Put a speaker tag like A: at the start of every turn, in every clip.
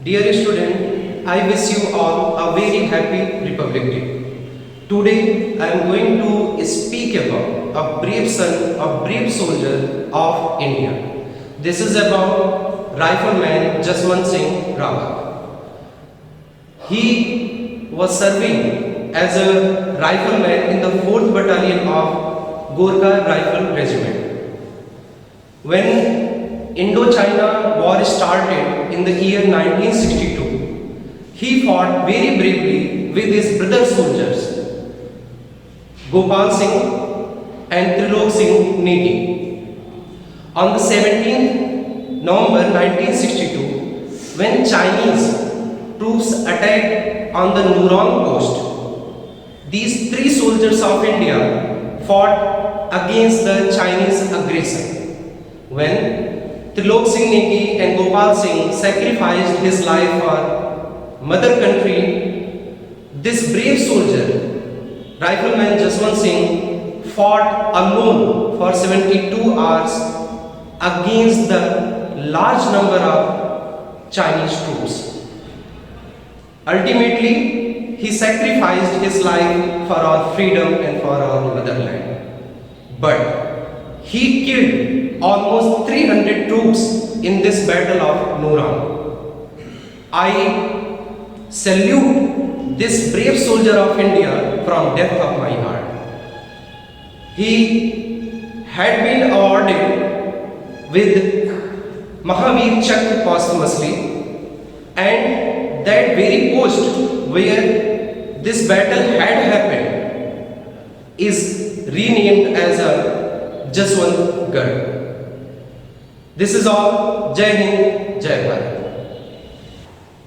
A: Dear student, I wish you all a very happy Republic Day. Today I am going to speak about a brave son, a brave soldier of India. This is about Rifleman Jaswant Singh Rawat. He was serving as a rifleman in the 4th Battalion of Gorkha Rifle Regiment. When Indo-China war started in the year 1962, he fought very bravely with his brother soldiers, Gopal Singh and Trilok Singh Negi. On the 17th November 1962, when Chinese troops attacked on the Nurong coast, these three soldiers of India fought against the Chinese aggression. When Trilok Singh Negi and Gopal Singh sacrificed his life for mother country, this brave soldier, Rifleman Jaswant Singh, fought alone for 72 hours against the large number of Chinese troops. Ultimately, he sacrificed his life for our freedom and for our motherland. But he killed almost 300 troops in this battle of Nurang. I salute this brave soldier of India from depth of my heart. He had been awarded with Mahavir Chakra posthumously, and that very post where this battle had happened is renamed as a Jaswant Garh. This is all. Jai Hind, Jai Bharat.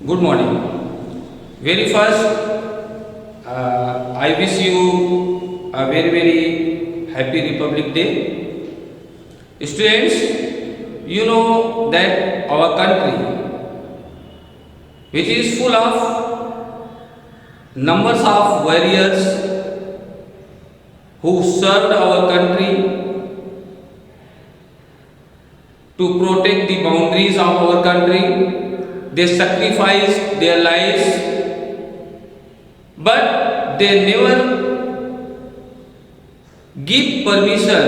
B: Good morning. Very first, I wish you a very happy Republic Day. Students, you know that our country, which is full of numbers of warriors who served our country to protect the boundaries of our country, they sacrificed their lives, but they never give permission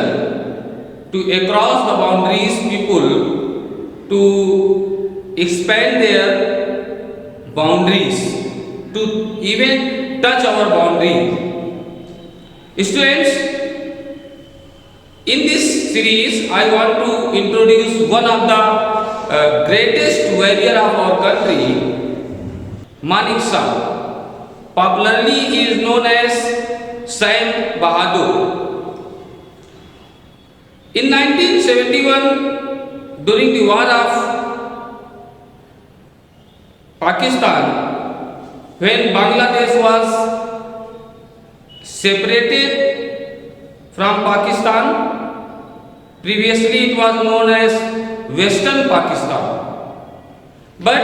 B: to across the boundaries people to expand their boundaries, to even touch our boundary. Students, in this series, I want to introduce one of the greatest warrior of our country, Manik Shah. Popularly, he is known as Sam Bahadur. In 1971, during the war of Pakistan, when Bangladesh was separated from Pakistan, previously it was known as Western Pakistan, but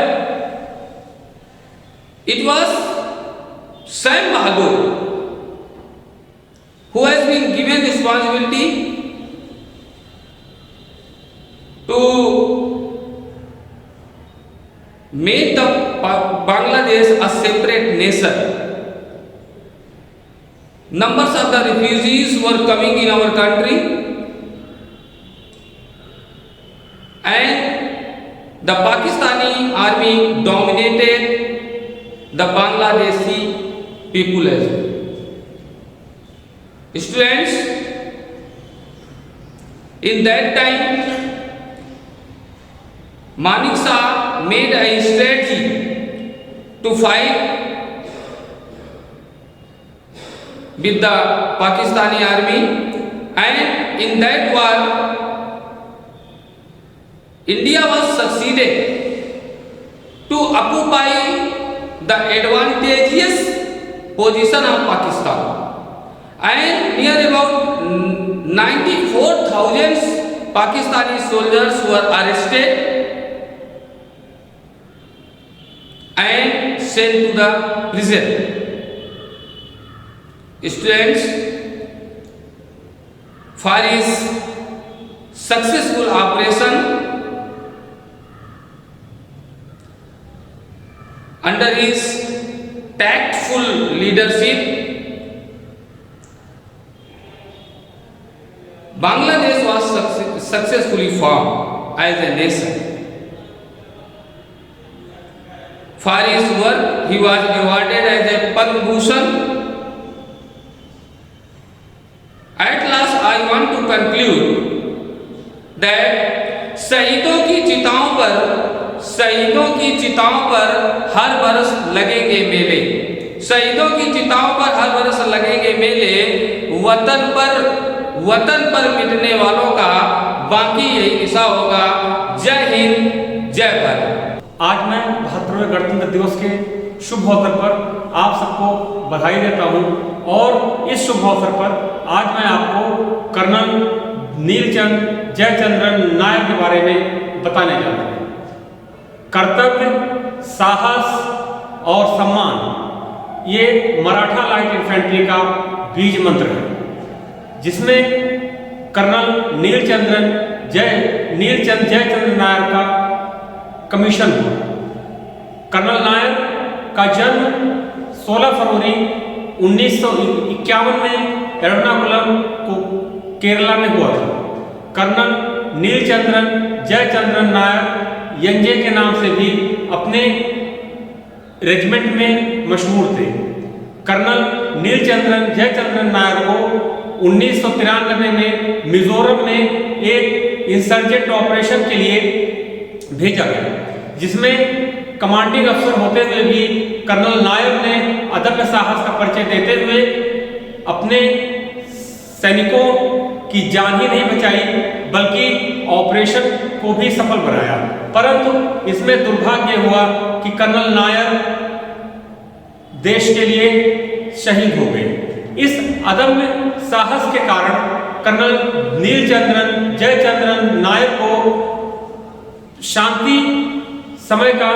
B: it was Sam Bahadur who has been given responsibility to make the Bangladesh a separate nation. Numbers of the refugees were coming in our country, and the Pakistani army dominated the Bangladeshi people as well. Students, in that time, Manik Shah made a strategy to fight with the Pakistani army, and in that war, India was succeeded to occupy the advantageous position of Pakistan, and near about 94,000 Pakistani soldiers were arrested and sent to the prison. Students, for his successful operation, under his tactful leadership, Bangladesh was successfully formed as a nation. For his work, he was awarded as a Padma Bhushan. At last, I want to conclude that शहीदों की चिताओं पर हर बरस लगेंगे मेले, शहीदों की चिताओं पर हर बरस लगेंगे मेले, वतन पर मिटने वालों का बाकी यही निशा होगा। जय हिंद, जय भारत।
C: आज मैं 72वें गणतंत्र दिवस के शुभ अवसर पर आप सबको बधाई देता हूं और इस शुभ अवसर पर आज मैं आपको कर्नल नीलचंद जयचंद्रन नायर के बारे में बताने जा रहा हूं। कर्तव्य, साहस और सम्मान ये मराठा लाइट इन्फेंट्री का बीज मंत्र है, जिसमें कर्नल नीलचंद जयचंद्र नायर का कमीशन हुआ। कर्नल नायर का जन्म 16 फरवरी 1951 में एर्नाकुलम को केरला में हुआ था। कर्नल नीलचंद्रन जयचंद्रन नायर यंजे के नाम से भी अपने रेजिमेंट में मशहूर थे। कर्नल नीलचंद्रन जयचंद्रन नायर को 1993 में मिजोरम में एक इंसर्जेंट ऑपरेशन के लिए भेजा गया, जिसमें कमांडिंग अफसर होते हुए भी कर्नल नायर ने अदम्य साहस का परिचय देते हुए अपने सैनिकों की जान ही नहीं बचाई बल्कि ऑपरेशन को भी सफल बनाया। परंतु इसमें दुर्भाग्य हुआ कि कर्नल नायर देश के लिए शहीद हो गए। इस अदम्य साहस के कारण कर्नल नीलचंद्रन जयचंद्रन नायर को शांति समय का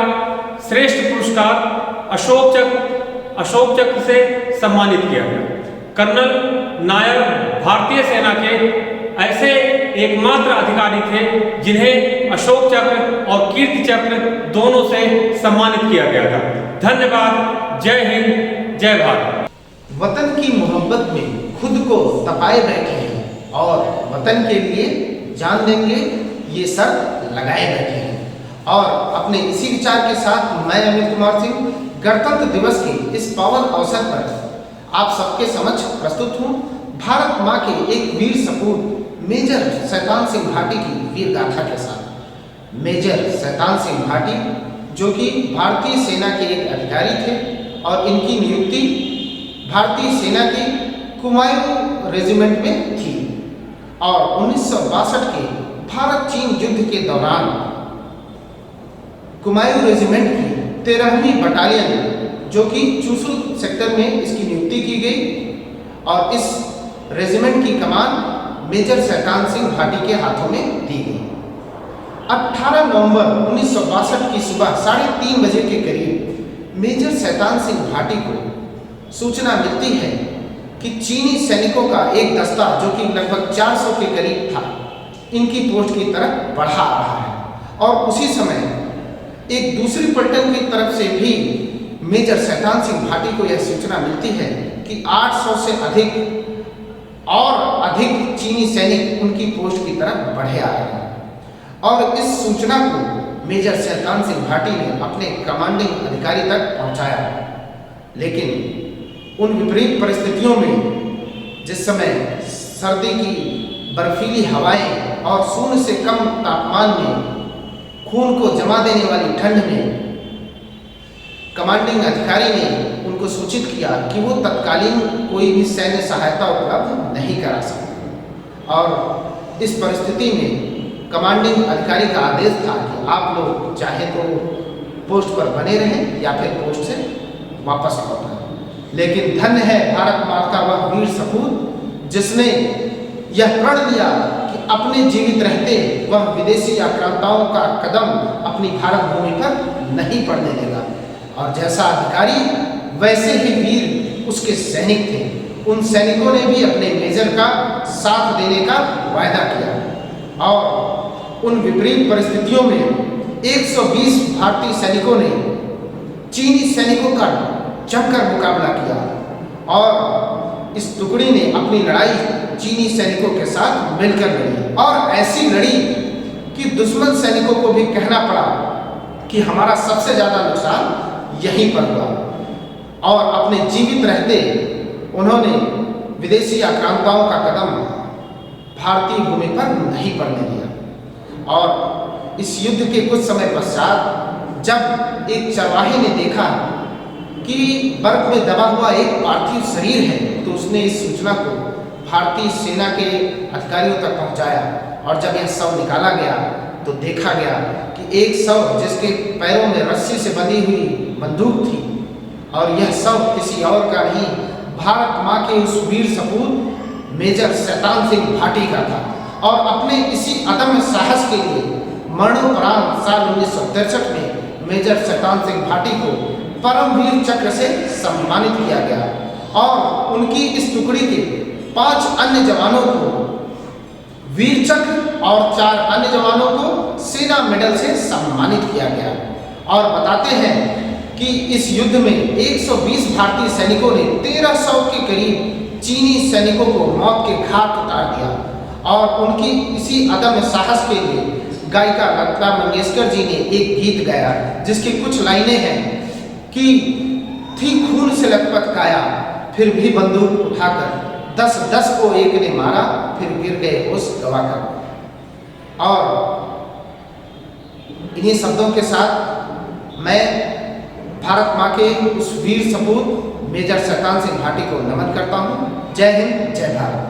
C: श्रेष्ठ पुरस्कार अशोक चक्र से सम्मानित किया गया। कर्नल नायर भारतीय सेना के ऐसे एकमात्र अधिकारी थे जिन्हें अशोक चक्र और कीर्ति चक्र दोनों से सम्मानित किया गया था। धन्यवाद। जय हिंद, जय भारत।
D: वतन की मोहब्बत में खुद को तपाए बैठे हैं और वतन के लिए जान देंगे ये शर्त लगाए बैठे हैं। और अपने इसी विचार के साथ मैं अमित कुमार सिंह गणतंत्र दिवस के इस पावन अवसर पर आप सबके समक्ष प्रस्तुत हूँ भारत माँ के एक वीर सपूत मेजर शैतान सिंह भाटी की वीर गाथा के साथ। मेजर शैतान सिंह भाटी जो कि भारतीय सेना के एक अधिकारी थे और इनकी नियुक्ति भारतीय सेना की कुमायूं रेजिमेंट में थी और 1962 के भारत चीन युद्ध के दौरान कुमायूं रेजिमेंट की 13वीं बटालियन जो कि चूसुल सेक्टर में इसकी नियुक्ति की गई और इस रेजिमेंट की कमान मेजर शैतान सिंह भाटी के हाथों में दी गई। 18 नवंबर 1962 की सुबह 3:30 बजे के करीब मेजर शैतान सिंह भाटी को सूचना मिलती है कि चीनी सैनिकों का एक दस्ता जो कि लगभग 400 के करीब था इनकी पोस्ट की तरफ बढ़ा रहा है और उसी समय एक दूसरी पलटन की तरफ से भी मेजर शैतान सिंह भाटी को यह सूचना मिलती है कि 800 से अधिक चीनी सैनिक उनकी पोस्ट की तरफ बढ़े आ रहे हैं और इस सूचना को मेजर शैतान सिंह भाटी ने अपने कमांडिंग अधिकारी तक पहुंचाया। लेकिन उन विपरीत परिस्थितियों में जिस समय सर्दी की बर्फीली हवाएं और शून्य से कम तापमान में खून को जमा देने वाली ठंड में कमांडिंग अधिकारी ने उनको सूचित किया कि वो तत्कालीन कोई भी सैन्य सहायता उपलब्ध नहीं करा सकते और इस परिस्थिति में कमांडिंग अधिकारी का आदेश था कि आप लोग चाहे तो पोस्ट पर बने रहें या फिर पोस्ट से वापस लौट आए। लेकिन धन्य है भारत माता वह वीर सपूत जिसने यह प्रण लिया कि अपने जीवित रहते वह विदेशी आक्रांताओं का कदम अपनी भारत भूमि पर नहीं पड़ने देगा और जैसा अधिकारी वैसे ही वीर उसके सैनिक थे। उन सैनिकों ने भी अपने मेजर का साथ देने का वायदा किया और उन विपरीत परिस्थितियों में 120 भारतीय सैनिकों ने चीनी सैनिकों का जमकर मुकाबला किया और इस टुकड़ी ने अपनी लड़ाई चीनी सैनिकों के साथ मिलकर लड़ी और ऐसी लड़ी कि दुश्मन सैनिकों को भी कहना पड़ा कि हमारा सबसे ज़्यादा नुकसान यहीं पर हुआ और अपने जीवित रहते उन्होंने विदेशी आक्रांताओं का कदम भारतीय भूमि पर नहीं पड़ने दिया। और इस युद्ध के कुछ समय पश्चात जब एक चरवाहे ने देखा कि बर्फ में दबा हुआ एक पार्थिव शरीर है तो उसने इस सूचना को भारतीय सेना के अधिकारियों तक पहुंचाया और जब यह शव निकाला गया तो देखा गया कि एक शव जिसके पैरों में रस्सी से बंधी हुई बंदूक थी और यह शव किसी और का नहीं, भारत माँ के उस वीर सपूत मेजर शैतान सिंह भाटी का था। और अपने इसी अदम्य साहस के लिए मरणोपरांत साल 1963 में मेजर शैतान सिंह भाटी को परमवीर चक्र से सम्मानित किया गया और उनकी इस टुकड़ी के 5 अन्य जवानों को वीर चक्र और 4 अन्य जवानों को सेना मेडल से सम्मानित किया गया। और बताते हैं कि इस युद्ध में 120 भारतीय सैनिकों ने 1300 के करीब चीनी सैनिकों को मौत के घाट उतार दिया और उनकी इसी अदम्य साहस के लिए गायिका लता मंगेशकर जी ने एक गीत गाया जिसकी कुछ लाइनें हैं कि थी खून से लथपथ काया फिर भी बंदूक उठाकर 10-10 को एक ने मारा फिर गिर गए होश गवाकर। और इन्हीं शब्दों के साथ मैं भारत माँ के उस वीर सपूत मेजर शैतान सिंह भाटी को नमन करता हूँ। जय हिंद, जय Bharat.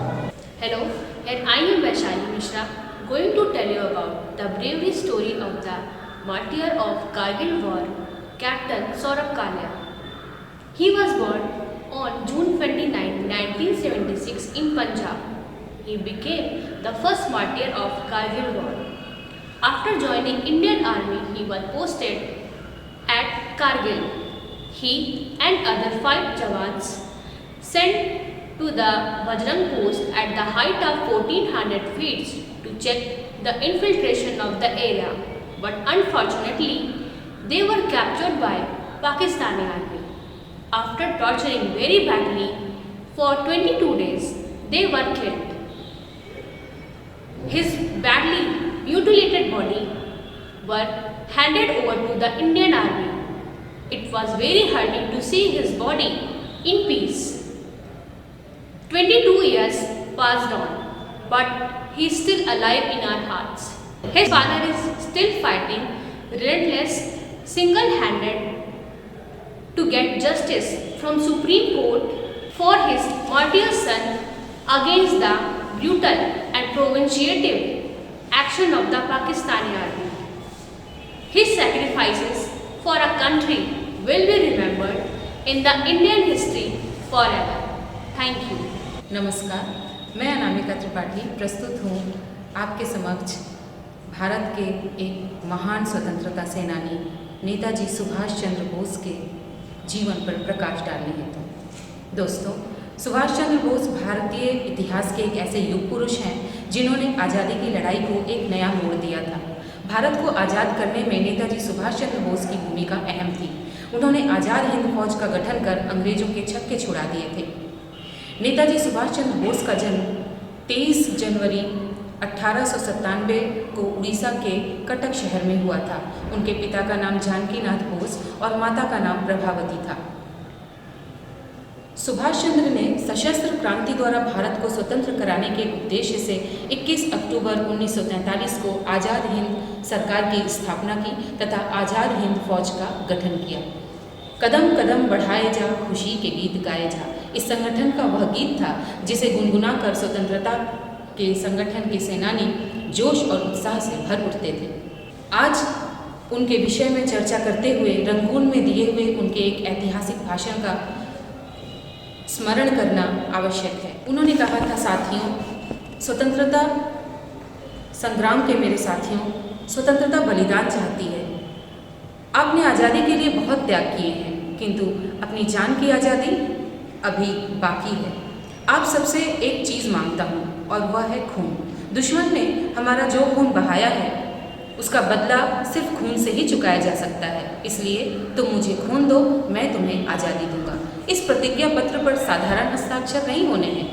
E: Hello, and I am Vaishali Mishra, going to tell you about the bravery story of the martyr of Kargil War, Captain Saurabh Kalia. He was born on June 29, 1976 in Punjab. He became the first martyr of Kargil War. After joining Indian Army, he was posted at Kargil. He and other 5 Jawans sent to the Bajrang post at the height of 1400 feet to check the infiltration of the area, but unfortunately they were captured by Pakistani army. After torturing very badly for 22 days, they were killed. His badly mutilated body were handed over to the Indian army. It was very hurting to see his body in peace. 22 years passed on, but he is still alive in our hearts. His father is still fighting relentless, single-handed to get justice from Supreme Court for his martyr son against the brutal and provocative action of the Pakistani army. His sacrifices for a country will be remembered in the Indian history forever. Thank you.
F: नमस्कार, मैं अनामिका त्रिपाठी प्रस्तुत हूँ आपके समक्ष भारत के एक महान स्वतंत्रता सेनानी नेताजी सुभाष चंद्र बोस के जीवन पर प्रकाश डालने हेतु। दोस्तों, सुभाष चंद्र बोस भारतीय इतिहास के एक ऐसे युग पुरुष हैं जिन्होंने आज़ादी की लड़ाई को एक नया मोड़ दिया था। भारत को आज़ाद करने में नेताजी सुभाष चंद्र बोस की भूमिका अहम थी। उन्होंने आज़ाद हिंद फौज का गठन कर अंग्रेजों के छक्के छुड़ा दिए थे। नेताजी सुभाष चंद्र बोस का जन्म 23 जनवरी 1897 को उड़ीसा के कटक शहर में हुआ था। उनके पिता का नाम जानकीनाथ बोस और माता का नाम प्रभावती था। सुभाष चंद्र ने सशस्त्र क्रांति द्वारा भारत को स्वतंत्र कराने के उद्देश्य से 21 अक्टूबर 1943 को आज़ाद हिंद सरकार की स्थापना की तथा आज़ाद हिंद फौज का गठन किया। कदम कदम बढ़ाए जा, खुशी के गीत गाए जा, इस संगठन का वह गीत था जिसे गुनगुना कर स्वतंत्रता के संगठन के सेनानी जोश और उत्साह से भर उठते थे। आज उनके विषय में चर्चा करते हुए रंगून में दिए हुए उनके एक ऐतिहासिक भाषण का स्मरण करना आवश्यक है। उन्होंने कहा था, साथियों, स्वतंत्रता संग्राम के मेरे साथियों, स्वतंत्रता बलिदान चाहती है। आपने आज़ादी के लिए बहुत त्याग किए हैं, किंतु अपनी जान की आज़ादी अभी बाकी है। आप सबसे एक चीज़ मांगता हूँ और वह है खून। दुश्मन ने हमारा जो खून बहाया है उसका बदला सिर्फ खून से ही चुकाया जा सकता है। इसलिए तुम मुझे खून दो, मैं तुम्हें आज़ादी दूंगा। इस प्रतिज्ञा पत्र पर साधारण हस्ताक्षर नहीं होने हैं।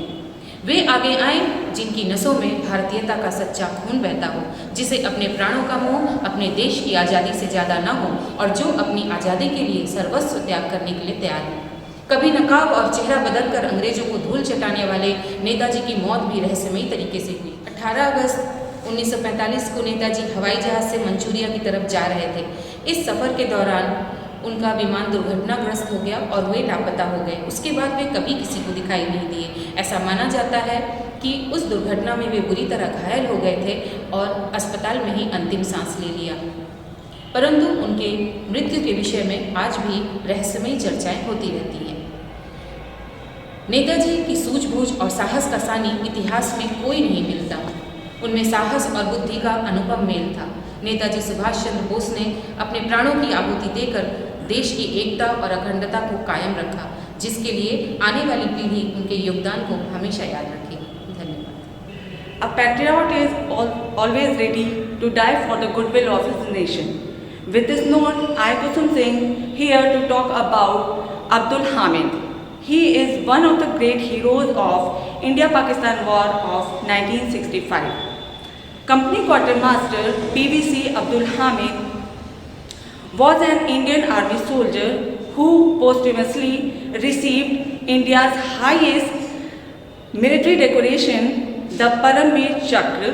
F: वे आगे आए जिनकी नसों में भारतीयता का सच्चा खून बहता हो, जिसे अपने प्राणों का मोह अपने देश की आज़ादी से ज़्यादा न हो और जो अपनी आज़ादी के लिए सर्वस्व त्याग करने के लिए तैयार हो। कभी नकाब और चेहरा बदलकर अंग्रेजों को धूल चटाने वाले नेताजी की मौत भी रहस्यमयी तरीके से हुई। 18 अगस्त 1945 को नेताजी हवाई जहाज से मंचूरिया की तरफ जा रहे थे। इस सफ़र के दौरान उनका विमान दुर्घटनाग्रस्त हो गया और वे लापता हो गए। उसके बाद वे कभी किसी को दिखाई नहीं दिए। ऐसा माना जाता है कि उस दुर्घटना में वे बुरी तरह घायल हो गए थे और अस्पताल में ही अंतिम सांस ले लिया। परंतु उनके मृत्यु के विषय में आज भी रहस्यमयी चर्चाएं होती रहती हैं। नेताजी की सूझबूझ और साहस का सानी इतिहास में कोई नहीं मिलता। उनमें साहस और बुद्धि का अनुपम मेल था। नेताजी सुभाष चंद्र बोस ने अपने प्राणों की आहुति देकर देश की एकता और अखंडता को कायम रखा, जिसके लिए आने वाली पीढ़ी उनके योगदान को हमेशा याद रखेगी। धन्यवाद।
G: A patriot is always ready to die for the goodwill of his nation. With this note, I, Kusum Singh, here to talk about Abdul Hamid. He is one of the great heroes of India-Pakistan War of 1965. Company Quartermaster PVC Abdul Hamid was an Indian Army soldier who posthumously received India's highest military decoration, the Paramveer Chakra,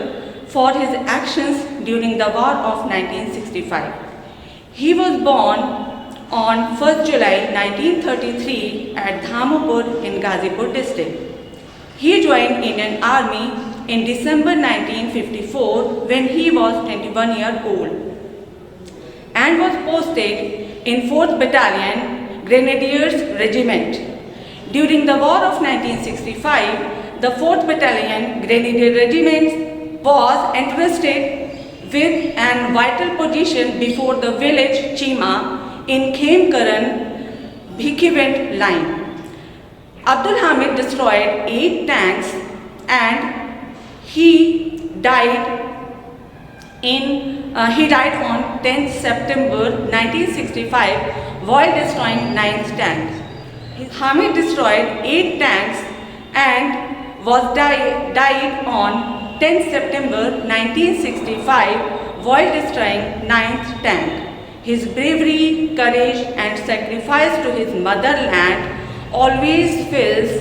G: for his actions during the War of 1965. He was born on 1st July 1933 at Dhamopur in Ghazipur district. He joined Indian Army in December 1954 when he was 21 years old and was posted in 4th Battalion Grenadiers Regiment. During the War of 1965, the 4th Battalion Grenadier Regiment was entrusted with an vital position before the village Chima in Khemkaran Bhikiwent line. Abdul Hamid destroyed 8 tanks and he died on 10th September 1965 while destroying 9th tank. Hamid destroyed 8 tanks and died on 10th September 1965 while destroying 9th tank. His bravery, courage and sacrifice to his motherland always fills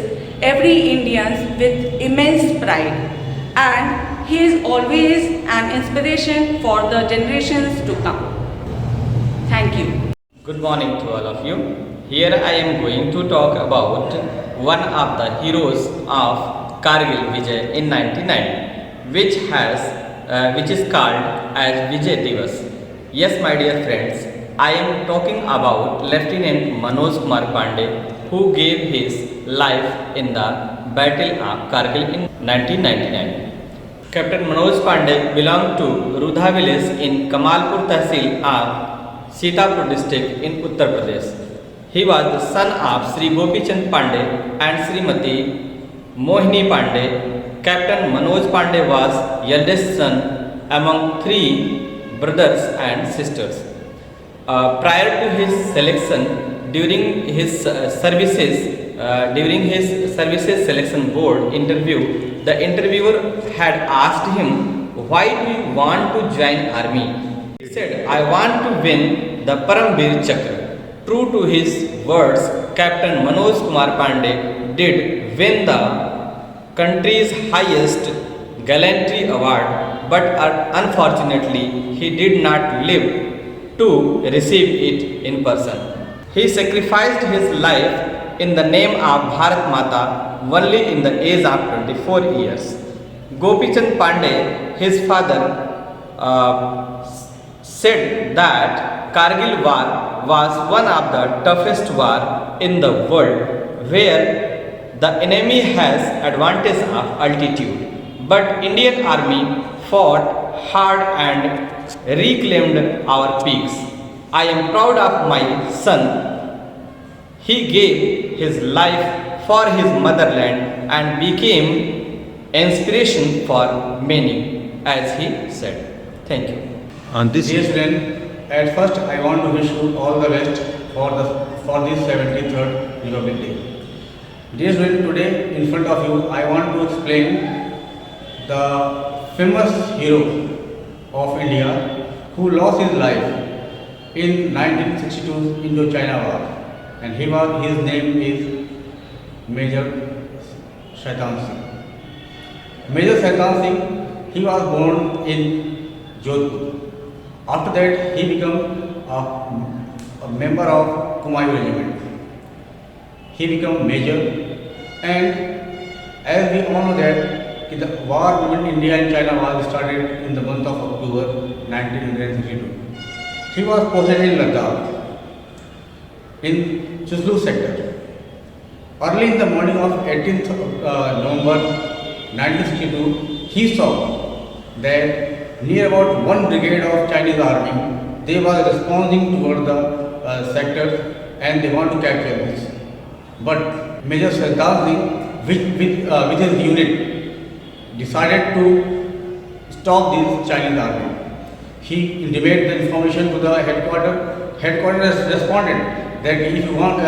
G: every Indian with immense pride, and he is always an inspiration for the generations to come. Thank you.
H: Good morning to all of you. Here I am going to talk about one of the heroes of Kargil Vijay in 1990, which is called as Vijay Divas. Yes, my dear friends, I am talking about Lieutenant Manoj Kumar Pandey, who gave his life in the Battle of Kargil in 1999. Captain Manoj Pandey belonged to Rudha village in Kamalpur Tehsil of Sitapur district in Uttar Pradesh. He was the son of Sri Gopi Chand Pandey and Srimati Mohini Pandey. Captain Manoj Pandey was eldest son among 3 brothers and sisters. Prior to his selection, during his services selection board interview, the interviewer had asked him, "Why do you want to join army?" He said, "I want to win the Paramveer Chakra." True to his words, Captain Manoj Kumar Pandey did win the country's highest gallantry award, but unfortunately he did not live to receive it in person. He sacrificed his life in the name of Bharat Mata only in the age of 24 years. Gopi Chand Pandey, his father, said that Kargil War was one of the toughest war in the world, where the enemy has advantage of altitude. But Indian Army fought hard and reclaimed our peaks. I am proud of my son. He gave his life for his motherland and became inspiration for many, as he said. Thank you.
I: on this.
J: Dear student, at first I want to wish you all the best for this 73rd Republic Day. Dear student, today in front of you I want to explain the famous hero of India who lost his life in 1962 Indo-China War, and his name is Major Shaitan Singh. Major Shaitan Singh, he was born in Jodhpur. After that, he became a member of Kumail Regiment. He became major, and as we all know that the war between India and China was started in the month of October 1962. He was posted in Ladakh, in Chuslu sector. Early in the morning of 18th November 1962, he saw that near about 1 brigade of Chinese army, they were responding toward the sectors and they want to capture this. But Major Shaitan Singh, with his unit, decided to stop this Chinese army. He intimated the information to the headquarters. Headquarters responded that if you want,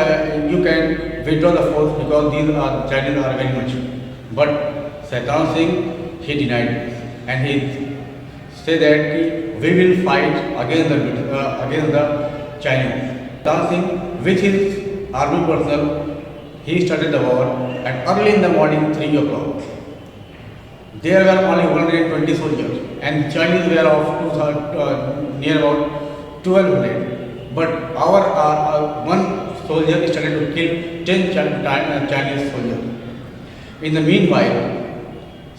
J: you can withdraw the force because these Chinese are very much. But Shaitan Singh, he denied this, and he said that we will fight against the Chinese. Shaitan Singh, with his army personnel, he started the war at early in the morning 3 o'clock. There were only 120 soldiers, and Chinese were of near about 1200. But our one soldier started to kill 10 Chinese soldiers. In the meanwhile,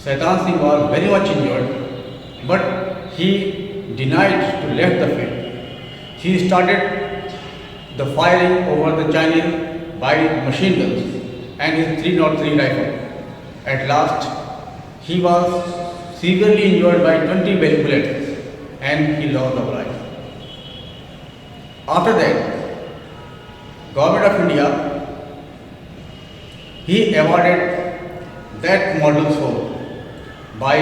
J: Shaitan Singh was very much injured, but he denied to left the field. He started the firing over the Chinese by machine guns and his 303 rifle. At last, he was severely injured by 20 bullets and he lost the life. After that, Government of India, he awarded that model soul by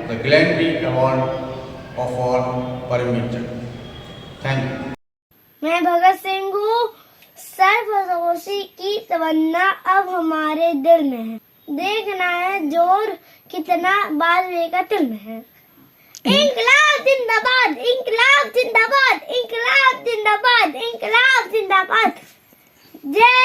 J: the Gallantry Award of our Param Chand. Thank you.
K: मैं भगत सिंह हूँ। सर्वसोशी की तमन्ना अब हमारे दिल में है। देखना है जोर कितना बाजरे का तिल में है। इंकलाब जिंदाबाद, इंकलाब जिंदाबाद, इंकलाब जिंदाबाद, इंकलाब जिंदाबाद। जय